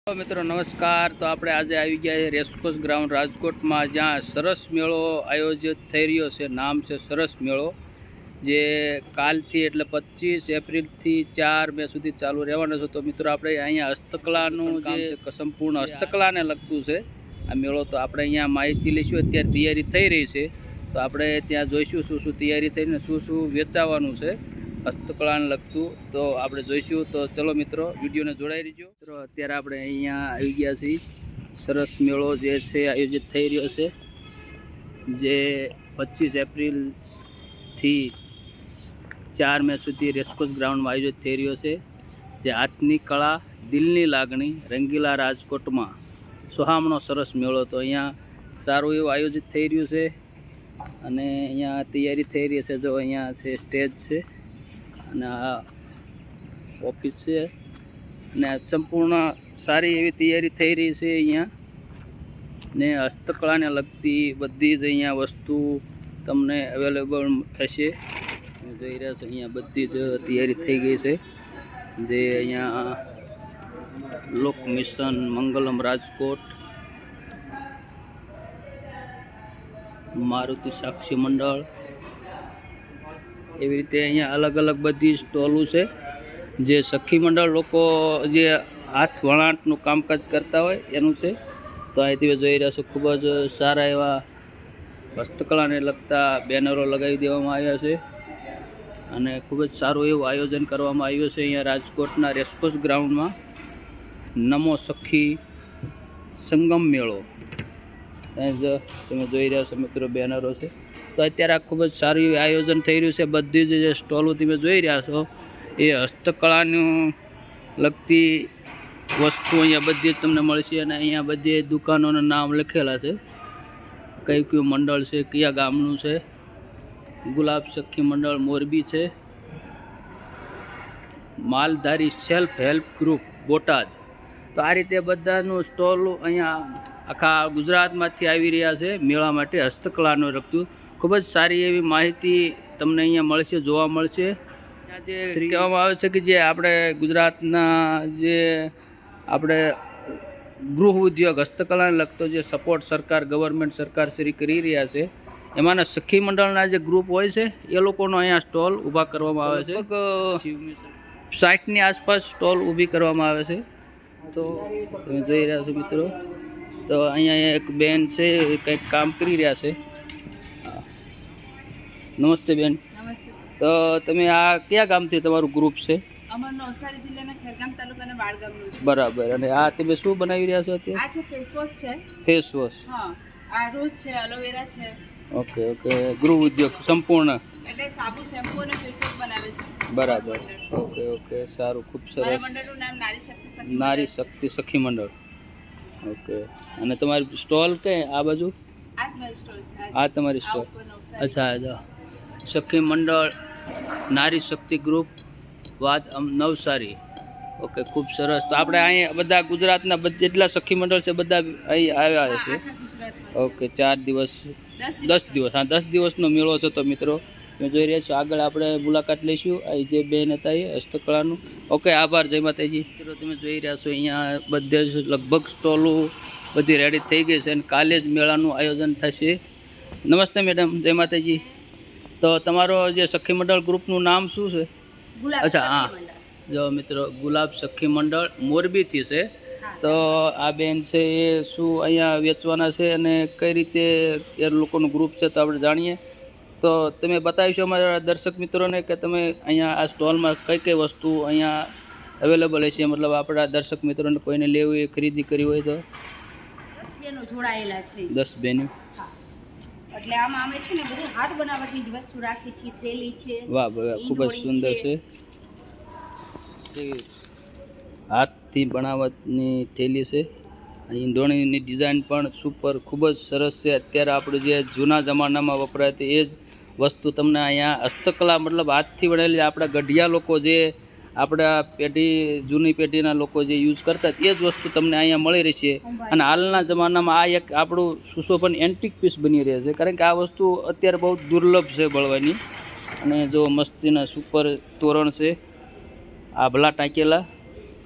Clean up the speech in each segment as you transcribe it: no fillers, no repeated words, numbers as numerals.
મિત્રો નમસ્કાર। તો આપણે આજે આવી ગયા રેસકોર્સ ગ્રાઉન્ડ રાજકોટમાં, જ્યાં સરસ મેળો આયોજિત થઈ રહ્યો છે। નામ છે સરસ મેળો, જે કાલથી એટલે 25 એપ્રિલથી 4 મે સુધી ચાલુ રહેવાનો છે। તો મિત્રો આપણે અહીંયા હસ્તકલાનું જે સંપૂર્ણ હસ્તકલાને લગતું છે આ મેળો। તો આપણે અહીંયા માહિતી લઈશું। અત્યારે તૈયારી થઈ રહી છે, તો આપણે ત્યાં જોઈશું શું શું તૈયારી થઈને શું શું વેચાવાનું છે હસ્તકલાને લગતું, તો આપણે જોઈશું। તો ચલો મિત્રો, વિડીયોને જોડાઈ રહીજો। મિત્રો અત્યારે આપણે અહીંયા આવી ગયા છીએ। સરસ મેળો જે છે આયોજિત થઈ રહ્યો છે, જે 25 એપ્રિલથી 4 મે સુધી રેસકોર્સ ગ્રાઉન્ડમાં આયોજિત થઈ રહ્યો છે। જે હાથની કળા, દિલની લાગણી, રંગીલા રાજકોટમાં સોહામણો સરસ મેળો। તો અહીંયા સારું એવું આયોજિત થઈ રહ્યું છે અને અહીંયા તૈયારી થઈ રહી છે। જો અહીંયા છે સ્ટેજ છે અને આ ઓફિસ છે અને સંપૂર્ણ સારી એવી તૈયારી થઈ રહી છે અહીંયા। ને હસ્તકળાને લગતી બધી જ અહીંયા વસ્તુ તમને અવેલેબલ થશે। જોઈ રહ્યા છો અહીંયા બધી જ તૈયારી થઈ ગઈ છે। જે અહીંયા લોક મિશન મંગલમ રાજકોટ, મારુતિ સાક્ષી મંડળ, એવી રીતે અહીંયા અલગ અલગ બધી સ્ટોલું છે। જે સખી મંડળ લોકો જે હાથ વણાટનું કામકાજ કરતા હોય એનું છે। તો અહીંથી જોઈ રહ્યા છો ખૂબ જ સારા એવા હસ્તકળાને લગતા બેનરો લગાવી દેવામાં આવ્યા છે અને ખૂબ જ સારું એવું આયોજન કરવામાં આવ્યું છે અહીંયા રાજકોટના રેસકોર્સ ગ્રાઉન્ડમાં। નમો સખી સંગમ મેળો, તમે જોઈ રહ્યા છો મિત્રો, બેનરો છે। તો અત્યારે આ ખૂબ જ સારું એવું આયોજન થઈ રહ્યું છે। બધી જ જે સ્ટોલો તમે જોઈ રહ્યા છો એ હસ્તકળાનું લગતી વસ્તુ અહીંયા બધી જ તમને મળશે અને અહીંયા બધી દુકાનોના નામ લખેલા છે, કયું મંડળ છે, કયા ગામનું છે। ગુલાબ સખી મંડળ મોરબી છે, માલધારી સેલ્ફ હેલ્પ ગ્રુપ બોટાદ। તો આ રીતે બધાનું સ્ટોલ અહીંયા આખા ગુજરાતમાંથી આવી રહ્યા છે મેળા માટે હસ્તકળાનું લગતું। ખૂબ જ સારી એવી માહિતી તમને અહીંયા મળશે, જોવા મળશે। જે કહેવામાં આવે છે કે જે આપણે ગુજરાતના જે આપણે ગૃહ ઉદ્યોગ હસ્તકલાને લગતો જે સપોર્ટ સરકાર, ગવર્મેન્ટ સરકાર શ્રી કરી રહ્યા છે, એમાંના સખી મંડળના જે ગ્રુપ હોય છે એ લોકોનો અહીંયા સ્ટોલ ઊભા કરવામાં આવે છે। લગભગ 60ની આસપાસ સ્ટોલ ઊભી કરવામાં આવે છે। તો તમે જોઈ રહ્યા છો મિત્રો, તો અહીંયા એક બેન છે એ કંઈક કામ કરી રહ્યા છે। નમસ્તે બેન। નમસ્તે સર। તો તમે આ કયા ગામથી તમારું ગ્રુપ છે? અમારું નવસારી જિલ્લાના ખેરગામ તાલુકાના વાડ ગામનું છે। બરાબર। અને આ તમે શું બનાવી રહ્યા છો અત્યારે? આ છે ફેસ વોશ છે। ફેસ વોશ, હા, આ રોઝ છે, એલોવેરા છે। ઓકે ઓકે, ગૃહ ઉદ્યોગ સંપૂર્ણ, એટલે સાબુ, શેમ્પૂ અને ફેસ વોશ બનાવે છે। બરાબર, ઓકે ઓકે, સારું, ખૂબ મારા સરસ। મંડળનું નામ નારી શક્તિ સખી નારી શક્તિ સખી મંડળ, ઓકે। અને તમારી સ્ટોલ કે આ બાજુ? આ જ મારી સ્ટોર છે। આ તમારી સ્ટોલ? ઉપર નવસારી। અચ્છા, સખી મંડળ નારી શક્તિ ગ્રુપ વાત નવસારી, ઓકે, ખૂબ સરસ। તો આપણે અહીંયા બધા ગુજરાતના જેટલા સખી મંડળ છે બધા અહીં આવ્યા છે, આખા ગુજરાતમાં ઓકે। 4 દિવસ 10 10 દિવસ, હા 10 દિવસનો મેળો છે। તો મિત્રો તમે જોઈ રહ્યા છો, આગળ આપણે મુલાકાત લઈશું। અહીં જે બેન હતા એ હસ્તકળાનું, ઓકે, આભાર, જય માતાજી। મિત્રો તમે જોઈ રહ્યા છો અહીંયા બધે જ લગભગ સ્ટોલો બધી રેડી થઈ ગઈ છે અને કાલે જ મેળાનું આયોજન થશે। નમસ્તે મેડમ, જય માતાજી। તો તમારો જે સખી મંડળ ગ્રુપનું નામ શું છે? ગુલાબ અચ્છા, હા, સખી મંડળ। જો મિત્રો, ગુલાબ સખી મંડળ મોરબીથી છે। હા। તો આ બેન છે એ શું અહીંયા વેચવાના છે અને કઈ રીતે એ લોકોનું ગ્રુપ છે, તો આપણે જાણીએ। તો તમે બતાવીશો અમારા દર્શક મિત્રોને કે તમે અહીંયા આ સ્ટોલમાં કઈ કઈ વસ્તુ અહીંયા અવેલેબલ હશે, મતલબ આપણા દર્શક મિત્રોને કોઈને લેવું હોય, ખરીદી કરવી હોય તો? 10 બેનો જોડાયેલા છે। 10 બેનું, હા, એટલે આમાં અમે છે ને બધું હાથ બનાવટની જ વસ્તુ રાખી છે। થેલી છે, વાહ વાહ, ખૂબ જ સુંદર છે। હાથથી બનાવટની થેલી છે, ઈંડોણીની ડિઝાઇન પણ સુપર, ખૂબ જ સરસ છે। અત્યારે આપણે જે જૂના જમાનામાં વપરાતી એ જ વસ્તુ તમને અહીંયા હસ્તકલા, મતલબ હાથથી બનેલી, આપણા ગઢિયા લોકો જે આપણા પેઢી, જૂની પેઢીના લોકો જે યુઝ કરતા એ જ વસ્તુ તમને અહીંયા મળી રહેશે। અને હાલના જમાનામાં આ એક આપણું સુશોભન એન્ટિક પીસ બની રહે છે, કારણ કે આ વસ્તુ અત્યારે બહુ દુર્લભ છે મળવાની। અને જો મસ્તીના સુપર તોરણ છે, આભલા ટાંકેલા,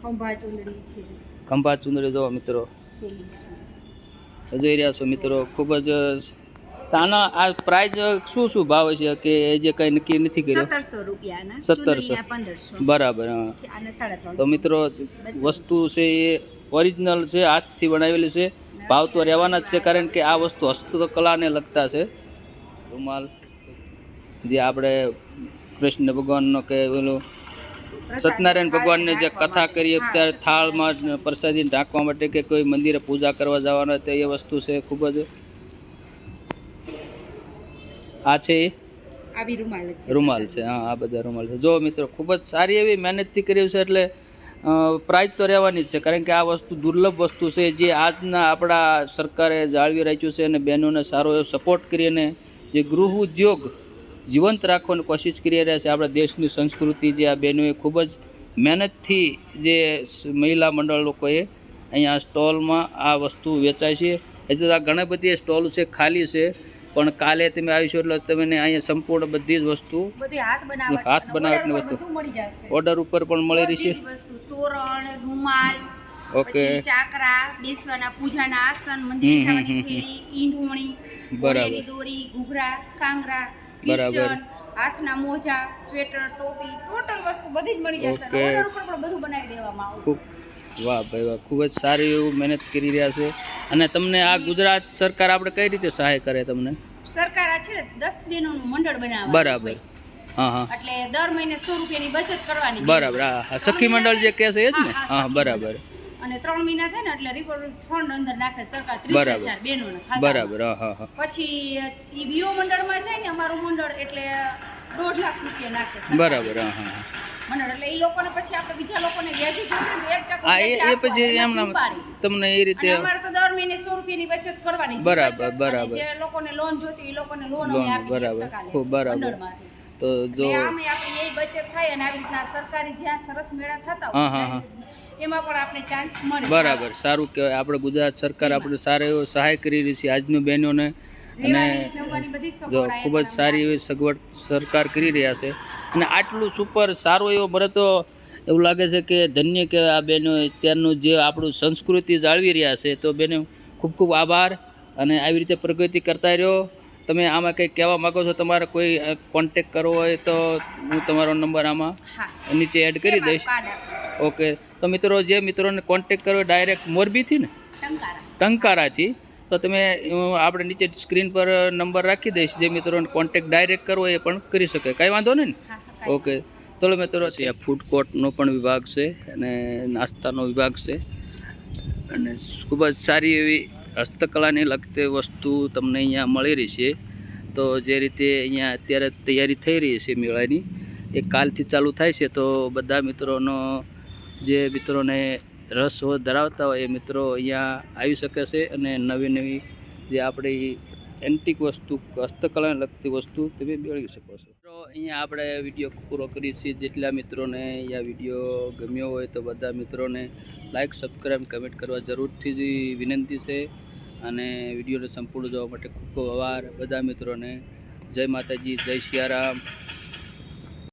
ખંભા ચૂંદડી છે, ખંભાત ચુંદડી જો મિત્રો પેલી છે. જોઈ રહ્યા છો મિત્રો, ખૂબ જ તો આના આ પ્રાઇઝ શું શું ભાવ છે કે જે કંઈ નક્કી નથી કર્યો? 1700 રૂપિયાના 1700. ચુંદડીના 1500 બરાબર. હા, આને 350. તો મિત્રો વસ્તુ છે એ ઓરિજિનલ છે, હાથથી બનાવેલી છે. ભાવ તો રહેવાના જ છે, કારણ કે આ વસ્તુ હસ્તકલાને લગતા છે. રૂમાલ જે આપણે કૃષ્ણ ભગવાનનો કે પેલું સત્યનારાયણ ભગવાનને જે કથા કરીએ ત્યારે થાળમાં પ્રસાદી ઢાંકવા માટે કે કોઈ મંદિરે પૂજા કરવા જવાના તો એ વસ્તુ છે. ખૂબ જ આ છે એ આવી રૂમાલ છે. રૂમાલ છે. હા, આ બધા રૂમાલ છે. જો મિત્રો, ખૂબ જ સારી એવી મહેનતથી કર્યું છે, એટલે પ્રાઇઝ તો રહેવાની જ છે, કારણ કે આ વસ્તુ દુર્લભ વસ્તુ છે જે આજના આપણા સરકારે જાળવી રાખ્યું છે અને બહેનોને સારો એવો સપોર્ટ કરીને જે ગૃહ ઉદ્યોગ જીવંત રાખવાની કોશિશ કરી રહ્યા છે. આપણા દેશની સંસ્કૃતિ જે આ બહેનોએ ખૂબ જ મહેનતથી જે મહિલા મંડળ લોકોએ અહીંયા સ્ટોલમાં આ વસ્તુ વેચાય છે. હજુ આ ઘણી બધી સ્ટોલ છે, ખાલી છે, પણ કાલે તમે આવીશો એટલે તમને અહીંયા સંપૂર્ણ બધી જ વસ્તુ બધી હાથ બનાવટની વસ્તુ બધું મળી જશે. ઓર્ડર ઉપર પણ મળી રહેશે. બધી જ વસ્તુ, તોરણ, રૂમાલ, ઓકે. પછી ચાકરા, બેસવાના પૂજાના આસન, મંદિર જવાની થેલી, ઈંઢોણી, બરાબર. દોરી, ઘૂઘરા, કાંગરા, બરાબર. કિચન, હાથના મોજા, સ્વેટર, ટોપી, ટોટલ વસ્તુ બધી જ મળી જશે. ઓકે. ઓર્ડર ઉપર પણ બધું બનાવી દેવામાં આવશે. ખૂબ વાહ ભાઈ વાહ, ખૂબ જ સારી એવું મહેનત કરી રહ્યા છે. અને તમને આ ગુજરાત સરકાર આપણે કઈ રીતે સહાય કરે તમને? સરકાર આ છે ને 10 બહેનોનું મંડળ બનાવવાનું બરાબર. હોય. હા હા, એટલે દર મહિને 100 રૂપિયાની બચત કરવાની. બરાબર. હા હા, સખી મંડળ જે કહે છે એ જ ને? હા, સખી બરાબર. મંડળ. અને 3 મહિના થાય ને એટલે રિપોર્ટ ફંડ અંદર નાખે સરકાર બરાબર. 30,000 બહેનોને ખાતામાં. બરાબર. હા હા હા, પછી ઈ બીઓ મંડળમાં જાય ને અમારું મંડળ એટલે 1.5 લાખ રૂપિયા નાખે સરકાર. બરાબર. હા હા હા, મંડળ એટલે ઈ લોકોને પછી આપણે બીજા લોકોને વ્યાજે જોઈએ તો 1% હા, વ્યાજે એ પછી આપવાનું, એમના ઉપાડી. તમને એ રીતે અને અમારે તો દર મહિને 100 રૂપિયાની બચત કરવાની. જે બરાબર, બચત અને બરાબર. જે લોકોને લોન જોતી એ લોકોને લોન લોન, અમે આપીએ બરાબર. 1% લે ખૂબ બરાબર. મંડળમાંથી. તો જો એટલે આમે આપણી એ બચત થાય અને આવી રીતના સરકારી જ્યાં સરસ મેળા થતા હા હા હા, એમાં પણ આપણે ચાન્સ મળે. બરાબર. સારું કહેવાય. આપણે ગુજરાત સરકાર આપણે સારો એવો સહાય કરી રહી છે આજની બહેનોને. અને રહેવાની, જમવાની બધી જો સગવડ ખૂબ જ સારી એવી સગવડ સરકાર કરી રહ્યા છે. અને આટલું સુપર સારું એવો મને તો એવું લાગે છે કે ધન્ય કે આ બહેનો અત્યારનું જે આપણું સંસ્કૃતિ જાળવી રહ્યા છે. તો બેનો ખૂબ ખૂબ આભાર, અને આવી રીતે પ્રગતિ કરતા રહ્યો. તમે આમાં કંઈક કહેવા માગો છો? તમારે કોઈ કોન્ટેક કરવો હોય તો હું તમારો નંબર આમાં હા, નીચે એડ કરી દઈશ. કાર્ડ આપો. ઓકે. તો મિત્રો, જે મિત્રોને કોન્ટેક કરવો ડાયરેક્ટ મોરબીથી ને ટંકારા. ટંકારાથી, તો તમે આપણે નીચે સ્ક્રીન પર નંબર રાખી દઈશ. જે મિત્રોને કોન્ટેક ડાયરેક્ટ કરવો એ પણ કરી શકે, કાંઈ વાંધો નહીં ને? હા, હા, ઓકે. ચલો મિત્રો, ત્યાં ફૂડ કોર્ટનો પણ વિભાગ છે અને નાસ્તાનો વિભાગ છે, અને ખૂબ જ સારી એવી હસ્તકલાને લગતી વસ્તુ તમને અહીંયા મળી રહી છે. તો જે રીતે અહીંયા અત્યારે તૈયારી થઈ રહી છે મેળાની, એ કાલથી ચાલુ થાય છે. તો બધા મિત્રોનો, જે મિત્રોને રસ ધરાવતા હોય એ મિત્રો અહીંયા આવી શકે છે અને નવી નવી જે આપણી એન્ટિક વસ્તુ, હસ્તકલાને લગતી વસ્તુ તમે મેળવી શકો છો. તો અહીંયા આપણે વિડીયો પૂરો કરીએ છીએ. જેટલા મિત્રોને અહીંયા વિડીયો ગમ્યો હોય તો બધા મિત્રોને લાઇક, સબસ્ક્રાઈબ, કમેન્ટ કરવા જરૂરથી જ વિનંતી છે. અને વિડીયોને સંપૂર્ણ જોવા માટે ખૂબ ખૂબ આભાર બધા મિત્રોને. જય માતાજી, જય સિયારામ.